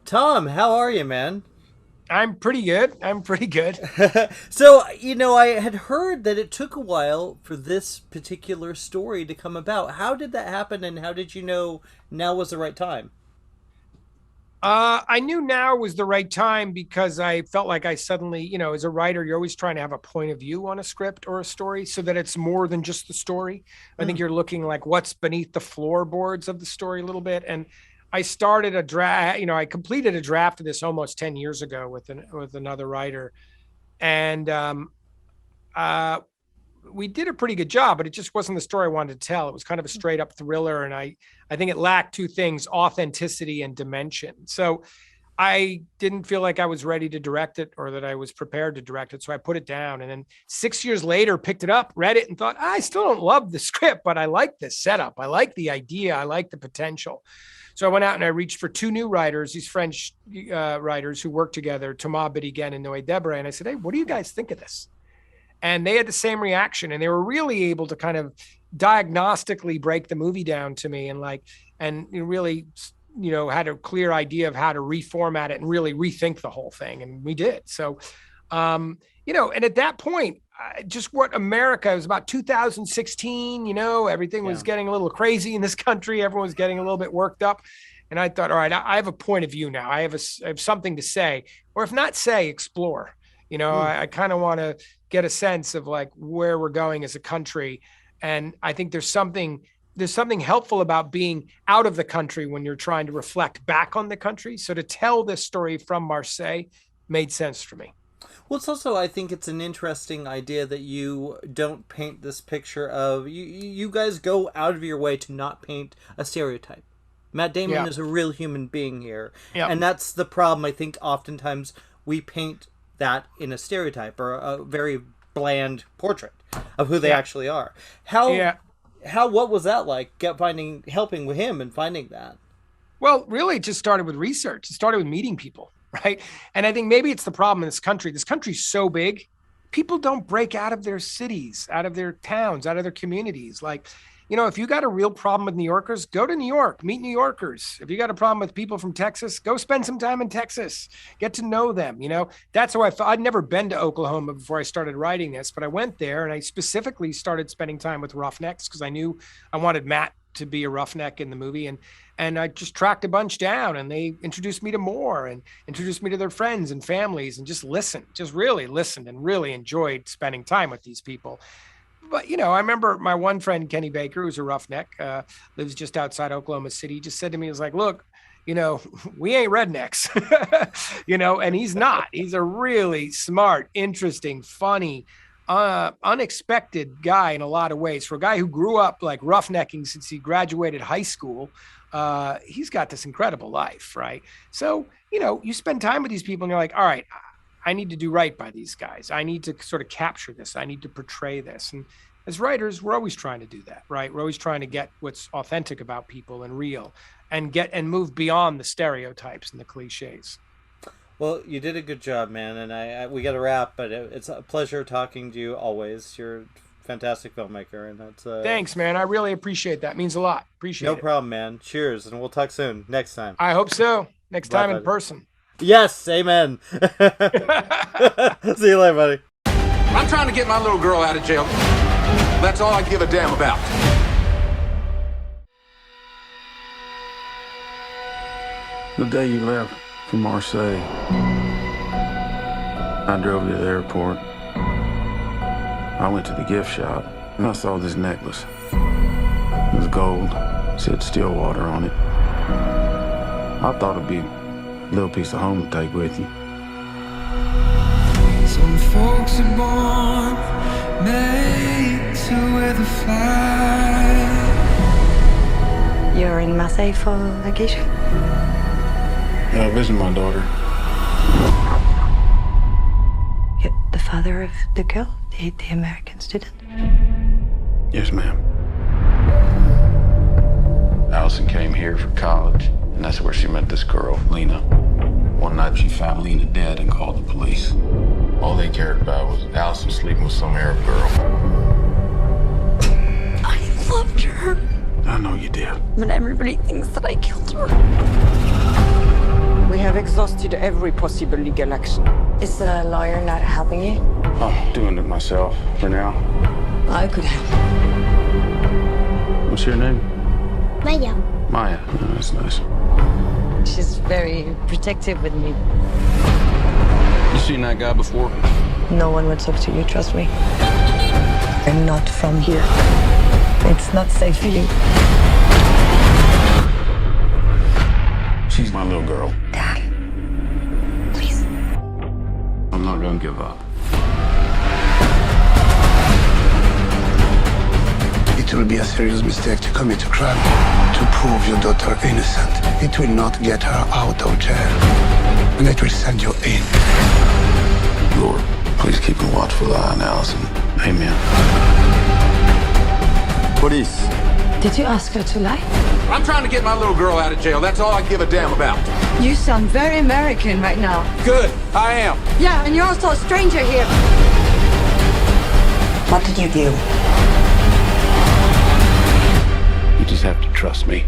Tom, how are you, man? I'm pretty good. So, I had heard that it took a while for this particular story to come about. How did that happen, and how did you know now was the right time? I knew now was the right time because I felt like I suddenly, as a writer, you're always trying to have a point of view on a script or a story so that it's more than just the story. I think you're looking like what's beneath the floorboards of the story a little bit. And I started a draft, I completed a draft of this almost 10 years ago with another writer. And uh, we did a pretty good job, but it just wasn't the story I wanted to tell. It was kind of a straight up thriller. And I think it lacked two things: authenticity and dimension. So I didn't feel like I was ready to direct it or that I was prepared to direct it. So I put it down, and then 6 years later, picked it up, read it, and thought, I still don't love the script, but I like this setup. I like the idea. I like the potential. So I went out and I reached for two new writers, these French writers who work together, Thomas Bidigan and Noé Debré. And I said, hey, what do you guys think of this? And they had the same reaction, and they were really able to kind of diagnostically break the movie down to me and really, had a clear idea of how to reformat it and really rethink the whole thing. And we did. So, and at that point, just what America, it was about 2016, everything was getting a little crazy in this country. Everyone was getting a little bit worked up. And I thought, all right, I have a point of view now. I have something to say, or if not say, explore. I kind of want to get a sense of like where we're going as a country. And I think there's something helpful about being out of the country when you're trying to reflect back on the country. So to tell this story from Marseille made sense for me. Well, it's also, I think it's an interesting idea that you don't paint this picture of, you guys go out of your way to not paint a stereotype. Matt Damon is a real human being here. Yeah. And that's the problem. I think oftentimes we paint that in a stereotype or a very bland portrait of who they actually are. What was that like, helping with him and finding that? Well, really it just started with research. It started with meeting people. Right. And I think maybe it's the problem in this country. This country's so big, people don't break out of their cities, out of their towns, out of their communities. Like, if you got a real problem with New Yorkers, go to New York, meet New Yorkers. If you got a problem with people from Texas, go spend some time in Texas, get to know them. That's how I felt. I'd never been to Oklahoma before I started writing this, but I went there and I specifically started spending time with roughnecks because I knew I wanted Matt to be a roughneck in the movie. And I just tracked a bunch down, and they introduced me to more and introduced me to their friends and families, and just really listened and really enjoyed spending time with these people. But, I remember my one friend, Kenny Baker, who's a roughneck, lives just outside Oklahoma City, just said to me, he was like, look, we ain't rednecks, and he's not. He's a really smart, interesting, funny, unexpected guy in a lot of ways. For a guy who grew up like roughnecking since he graduated high school, he's got this incredible life, right? So, you spend time with these people and you're like, all right, I need to do right by these guys. I need to sort of capture this. I need to portray this. And as writers, we're always trying to do that, right? We're always trying to get what's authentic about people and real and move beyond the stereotypes and the cliches. Well, you did a good job, man. And we got to wrap, but it's a pleasure talking to you always. You're a fantastic filmmaker, and that's thanks, man. I really appreciate that. It means a lot. Appreciate it. No problem, man. Cheers, and we'll talk soon next time. I hope so. Next time in person. Yes, amen. See you later, buddy. I'm trying to get my little girl out of jail. That's all I give a damn about. The day you left for Marseille, I drove to the airport. I went to the gift shop and I saw this necklace. It was gold, said STILLWATER on it. I thought it'd be a little piece of home to take with you. Some folks are born made to wear the flag. You're in Marseille for vacation? I visit my daughter. You're the father of the girl, the American student? Yes, ma'am. Allison came here for college, and that's where she met this girl, Lena. One night she found Lena dead and called the police. All they cared about was Allison sleeping with some Arab girl. I loved her. I know you did. But everybody thinks that I killed her. We have exhausted every possible legal action. Is the lawyer not helping you? I'm doing it myself for now. I could help. What's your name? Maya. Maya. Oh, that's nice. She's very protective with me. You seen that guy before? No one would talk to you, trust me. I'm not from here. It's not safe for you. She's my little girl. Dad, please. I'm not gonna give up. It will be a serious mistake to commit a crime. To prove your daughter innocent, it will not get her out of jail. And it will send you in. Lord, please keep a watchful eye on Allison. Amen. Police. Did you ask her to lie? I'm trying to get my little girl out of jail. That's all I give a damn about. You sound very American right now. Good, I am. Yeah, and you're also a stranger here. What did you do? You just have to trust me.